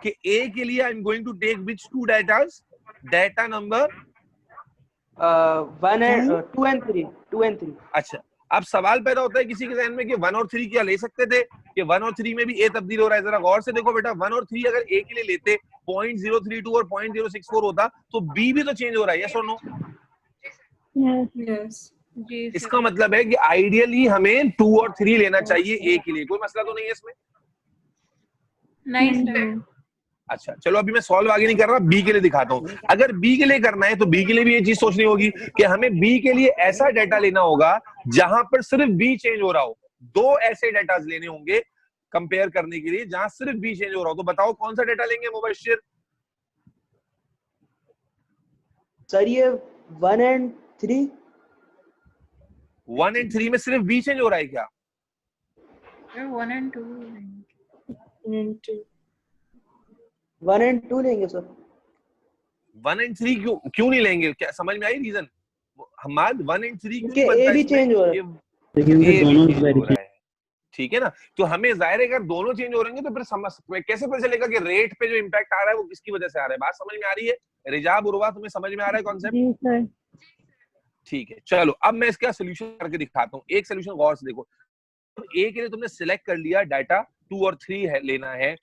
कि ए के लिए I am going to take which two datas, data number 1 and 2 and 3. अच्छा, अब सवाल पैदा होता है किसी के जहन में कि 1 और 3 क्या ले सकते थे, कि 1 और 3 में भी ए तब्दील हो रहा है। जरा गौर से देखो बेटा, 1 और 3 अगर ए के लिए लेते 0.032 और 0.064 होता तो बी भी तो चेंज हो रहा है, यस और नो? यस जी। इसका मतलब है कि आइडियली हमें 2 और 3 लेना चाहिए ए के लिए, कोई मसला तो नहीं है इसमें? नहीं सर। अच्छा चलो, अभी मैं सॉल्व आगे नहीं कर रहा, बी के लिए दिखाता हूं। अगर बी के लिए करना है तो बी के लिए भी ये चीज सोचनी होगी कि हमें बी के लिए ऐसा डाटा लेना होगा जहां पर सिर्फ बी चेंज हो रहा हो। दो ऐसे डाटा लेने होंगे कंपेयर करने के लिए जहां सिर्फ बी चेंज हो रहा हो। तो बताओ कौन सा डाटा लेंगे मुबश्शिर? सर ये 1 and 3. 1 and 3 में सिर्फ बी चेंज हो रहा है क्या? 1 and 2 1 and 2 लेंगे सर। 1 and 3 क्यों नहीं लेंगे? क्या समझ में आई रीजन? हमाद 1 and 3 क्योंकि ए भी चेंज हो रहा है, दोनों है, ठीक है ना? तो हमें जाहिर है अगर दोनों चेंज हो रहेंगे तो फिर कैसे पता चलेगा कि रेट पे जो इम्पैक्ट आ रहा है वो किसकी वजह से आ रहा है? बात समझ में आ रही है? रिजाब, उर्वा, तुम्हें समझ में आ रहा है कॉन्सेप्ट? ठीक है, चलो अब मैं इसका सोल्यूशन करके दिखाता हूँ। एक सोल्यूशन गौर से देखो। ए के लिए तुमने सिलेक्ट कर लिया डाटा 2 और 3 है लेना है।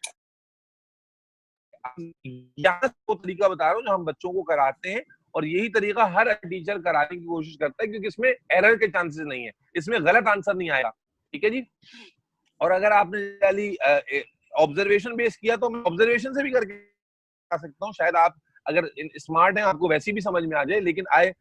यहाँ वो तरीका बता रहा हूँ जो हम बच्चों को कराते हैं, और यही तरीका हर टीचर कराने की कोशिश करता है, क्योंकि इसमें एरर के चांसेस नहीं है, इसमें गलत आंसर नहीं आएगा। ठीक है जी? और अगर आपने ऑब्जर्वेशन बेस किया तो मैं ऑब्जर्वेशन से भी करके आ सकता हूँ। शायद आप अगर स्मार्ट हैं आपको वैसी भी समझ में आ जाए, लेकिन आई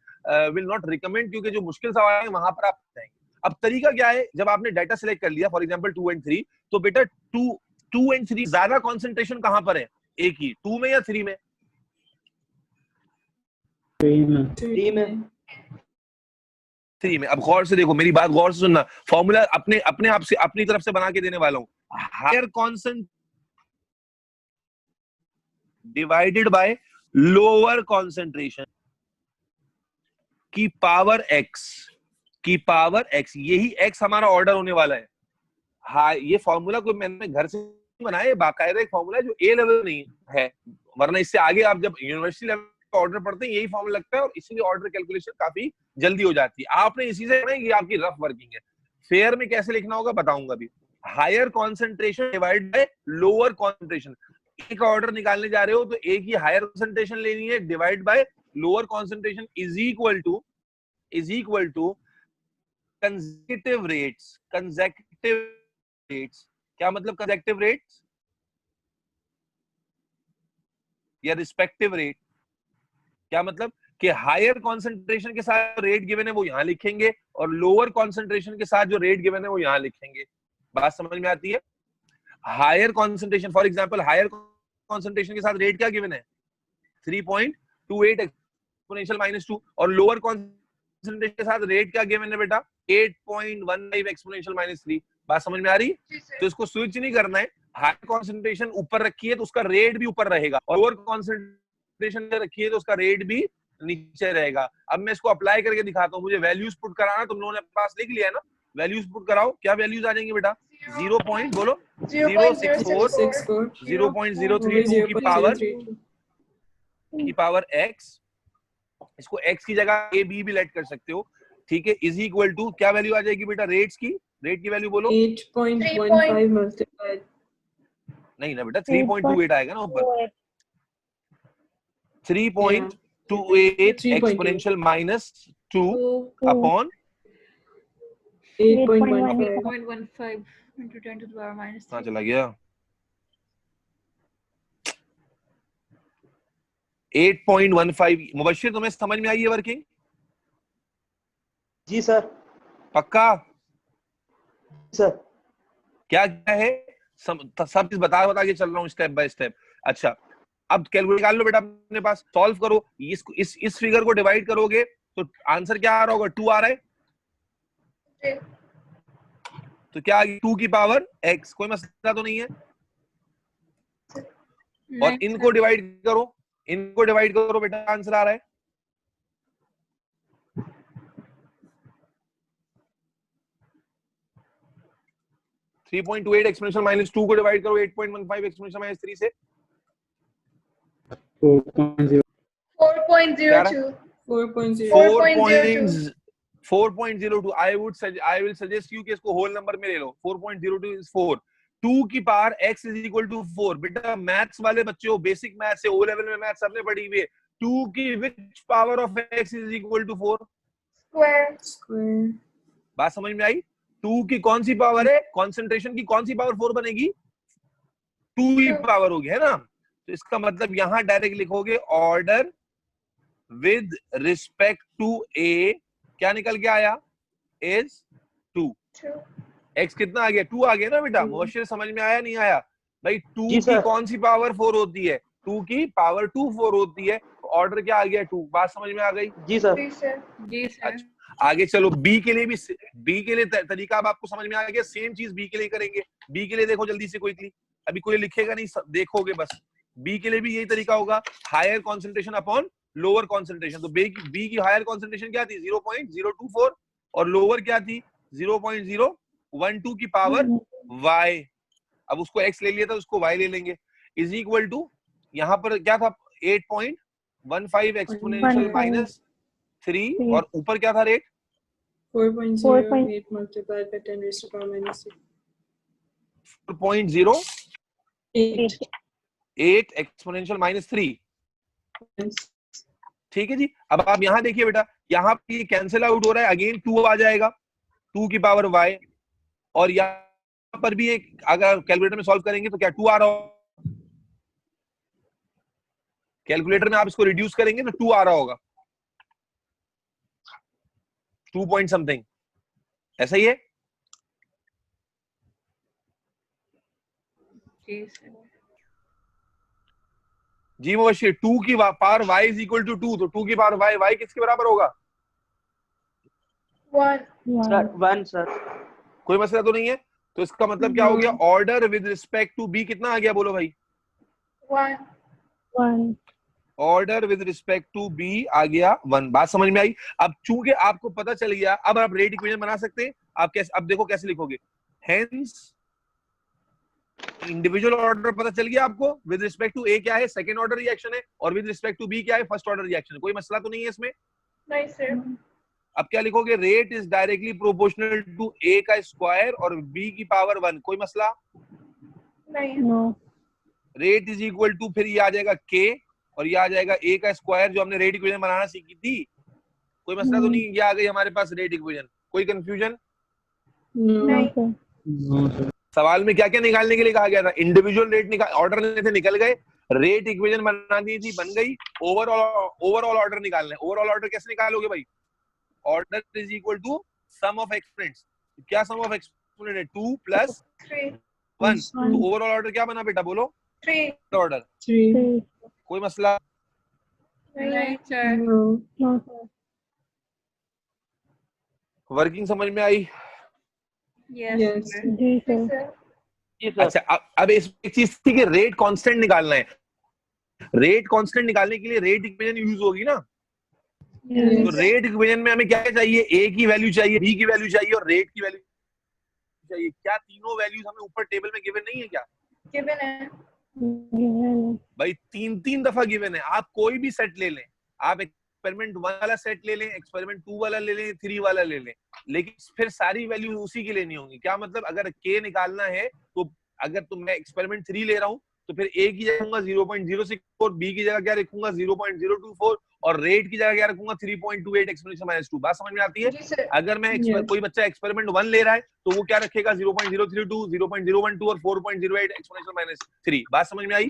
विल नॉट रिकमेंड, क्योंकि जो मुश्किल सवाल है वहां पर आप जाएंगे। अब तरीका क्या है, जब आपने डाटा सिलेक्ट कर लिया फॉर एग्जांपल 2 and 3, तो बेटा 2 and 3 ज्यादा कंसंट्रेशन कहां पर है? ए की 2 में या 3 में? 3 में। 3 में। अब गौर से देखो, मेरी बात गौर से सुनना। फॉर्मूला अपने आप से अपनी तरफ से बना के देने वाला हूं। Higher concentration divided by lower concentration की पावर x, यही x हमारा ऑर्डर होने वाला है। हाँ, ये फॉर्मूला कोई मैंने घर से बनाया है, बाकायदा एक फॉर्मूला है जो ए लेवल नहीं है, वरना इससे आगे आप जब यूनिवर्सिटी लेवल का ऑर्डर पढ़ते हैं यही फॉर्मूला लगता है, और इसीलिए ऑर्डर कैलकुलेशन काफी जल्दी हो जाती है। आपने इसी से ये आपकी रफ वर्किंग है। फेयर में कैसे लिखना होगा बताऊंगा अभी। Higher concentration divide by lower concentration. A का ऑर्डर निकालने जा रहे हो तो ए की हायर कॉन्सेंट्रेशन लेनी है, divide by lower concentration is equal to consecutive rates. क्या मतलब कंसेक्यूटिव रेट्स या रिस्पेक्टिव रेट? क्या मतलब कि हायर कॉन्सेंट्रेशन के साथ रेट गिवन है वो यहां लिखेंगे, और लोअर कॉन्सेंट्रेशन के साथ जो रेट गिवन है वो यहां लिखेंगे। बात समझ में आती है? Higher concentration, for example higher concentration के साथ रेट क्या गिवन है? 3.28 एक्सपोनेंशियल -2, और लोअर कॉन्सेंट्रेशन के साथ रेट क्या गिवन है बेटा? 8.15 एक्सपोनेंशियल -3। बात समझ में आ रही? तो इसको स्विच नहीं करना है। हायर कॉन्सेंट्रेशन ऊपर रखी है तो उसका रेट भी ऊपर रहेगा, और लोअर कॉन्सेंट्रेशन रखी है तो उसका रेट भी नीचे रहेगा। अब मैं इसको अप्लाई करके दिखाता हूँ। मुझे वैल्यूज पुट कराना, तुम लोगों ने पास लिख लिया है ना? वैल्यूज पुट कराओ। क्या वैल्यूज आ जाएंगी बेटा? 0.064, 0.032 की पावर x, इसको x की जगह a b भी लेट कर सकते हो, ठीक है, इज इक्वल टू क्या वैल्यू आ जाएगी बेटा? रेट की वैल्यू बोलो। 8.15 मल्टीप्लाइड, नहीं ना बेटा, 3.28 आएगा ना ऊपर। 3.28 exponential -2 upon 8.15 into 10 to the power -3. हाँ चला गया। 8.15। मुबश्शिर तुम्हें समझ में आई है वर्किंग? जी सर। पक्का? सर क्या क्या है सब चीज बता के चल रहा हूँ स्टेप बाय स्टेप। अच्छा, अब कैलकुलेट निकाल लो बेटा अपने पास, सॉल्व करो। इस फिगर को डिवाइड करोगे तो आंसर क्या आ रहा होगा? 2 आ रहा है। तो क्या आ गई? 2 की पावर x। कोई मसला तो नहीं है? और इनको डिवाइड करो बेटा, आंसर आ रहा है। -3.28 एक्सपोनेंशियल -2 को डिवाइड करो 8.15 एक्सपोनेंशियल -3 से, 4.0. 4.02. 4.02. 4.02. I will suggest you कि इसको होल नंबर में ले लो. 4.02 is 4. 2 की power x is equal to 4. बेटा मैथ्स वाले बच्चों, बेसिक मैथ्स से, ओ लेवल में मैथ्स सबने पढ़ी हुई है. 2 की which power of x is equal to 4? Square. बात समझ में आई? 2 की कौन सी पावर है? कंसंट्रेशन की कौन सी पावर 4 बनेगी? 2 ही पावर होगी, है ना? तो इसका मतलब यहां डायरेक्ट लिखोगे ऑर्डर विद रिस्पेक्ट टू ए, क्या निकल के आया? इज 2. x कितना आ गया? 2 आ गया ना बेटा? मुबशिर समझ में आया नहीं आया? भाई 2 की कौन सी पावर 4 होती है? 2 की पावर 2 4 होती है. ऑर्डर क्या आ गया? 2. बात समझ में आ गई? जी सर. जी सर. आगे चलो, बी के लिए भी, बी के लिए तरीका अब आपको समझ में आ गया. सेम चीज बी के लिए करेंगे. बी के लिए देखो जल्दी से, क्विकली. अभी कोई लिखेगा नहीं, देखोगे बस. बी के लिए भी यही तरीका होगा, higher concentration upon lower concentration. तो बी की हायर कॉन्सेंट्रेशन क्या थी? 0.024 और लोअर क्या थी? 0.012 की पावर y. अब उसको x ले लिया था, उसको y ले लेंगे. इज इक्वल टू, यहाँ पर क्या था? 8.15 एक्सपोनेंशियल माइनस 3 और ऊपर क्या था rate? 4.08 multiplied by 10 raised to power minus 6. 4.08 exponential minus 3. ठीक है जी. अब आप यहाँ देखिए बेटा, यहाँ पे कैंसिल आउट हो रहा है. अगेन 2 आ जाएगा, 2 की पावर y. और यहाँ पर भी एक, अगर कैलकुलेटर में सॉल्व करेंगे तो क्या 2 आ रहा होगा? कैलकुलेटर में आप इसको रिड्यूस करेंगे तो 2 आ रहा होगा. 2 पॉइंट समथिंग, ऐसा ही है. जी मुबशिर, 2 की power y is equal to 2. तो 2 की पावर y किसके बराबर होगा? 1 सर. कोई मसला तो नहीं है. तो इसका मतलब क्या हो गया? Order with respect to b कितना आ गया? बोलो भाई. 1. Order with respect to b आ गया 1. बात समझ में आई? अब चूंकि आपको पता चल गया, अब आप रेट इक्वेशन बना सकते हैं. आप कैसे, अब देखो कैसे लिखोगे. हेंस इंडिविजुअल ऑर्डर पता चल गया आपको. विद रिस्पेक्ट टू ए क्या है? सेकंड ऑर्डर रिएक्शन है. और विद रिस्पेक्ट टू बी क्या है? फर्स्ट ऑर्डर रिएक्शन है. कोई मसला तो नहीं है इसमें? नहीं सर. अब क्या लिखोगे? Rate is directly proportional to A का स्क्वायर और बी की पावर 1. कोई मसला नहीं. रेट इज इक्वल टू, फिर ये आ जाएगा k और ये आ जाएगा a का स्क्वायर, जो हमने रेट इक्वेशन बनाना सीखी थी. कोई मसला तो नहीं? ये आ गई हमारे पास रेट इक्वेशन. कोई कंफ्यूजन? नहीं. सवाल में क्या क्या निकालने के लिए कहा गया था? इंडिविजुअल रेट निकाल, ऑर्डर लेने थे, निकल गए. रेट इक्वेशन बना दी थी, बन गई. ओवरऑल ऑर्डर निकालना है. ओवरऑल ऑर्डर कैसे निकालोगे भाई? Order is equal to sum of exponents. क्या सम ऑफ एक्सपोनेंट है? 2 प्लस 1. तो ओवरऑल ऑर्डर क्या बना बेटा? बोलो. 3. ऑर्डर. कोई मसला? नहीं सर. वर्किंग समझ में आई? Yes. अच्छा, अब इस एक चीज थी कि रेट कांस्टेंट निकालना है. रेट कांस्टेंट निकालने के लिए रेट इक्वेशन यूज होगी ना. तो रेट इक्वेशन में हमें क्या चाहिए? ए की वैल्यू चाहिए, बी की वैल्यू चाहिए और रेट की वैल्यू चाहिए. क्या तीनों वैल्यूज हमें ऊपर टेबल में गिवन नहीं है? क्या गिवन है भाई? 3 दफा गिवन है. आप कोई भी सेट ले लें, आप एक्सपेरिमेंट 1 वाला सेट ले लें, एक्सपेरिमेंट 2 वाला ले लें, 3 वाला ले लें, लेकिन फिर सारी वैल्यू उसी की लेनी होंगी. क्या मतलब? अगर k निकालना है तो अगर तो मैं एक्सपेरिमेंट 3 ले रहा हूं तो फिर a की जगह 0.064, b की जगह क्या रखूंगा? 0.024 और रेट की जगह क्या रखूंगा? 3.28 एक्सपोनेंशियल माइनस 2. बात समझ में आती है? अगर मैं कोई बच्चा एक्सपेरिमेंट 1 ले रहा है तो वो क्या रखेगा? 0.032, 0.012 और 4.08 एक्सपोनेंशियल माइनस 3. बात समझ में आई?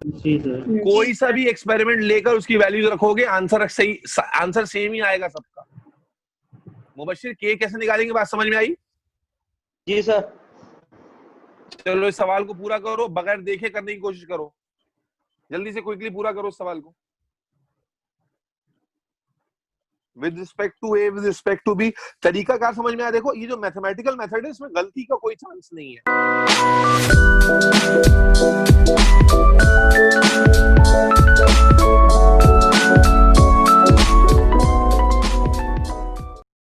कोई सा भी एक्सपेरिमेंट लेकर उसकी वैल्यूज रखोगे, आंसर सही, आंसर सेम ही आएगा सबका. मुबशिर, के कैसे निकालेंगे? बात समझ में आई? जी सर. चलो इस सवाल को पूरा करो, बगैर देखे करने की कोशिश करो. जल्दी से क्विकली पूरा करो इस सवाल को. With respect to A, with respect to B. तरीका क्या समझ में आया? देखो, ये जो मैथमेटिकल मेथड है इसमें गलती का कोई चांस नहीं है.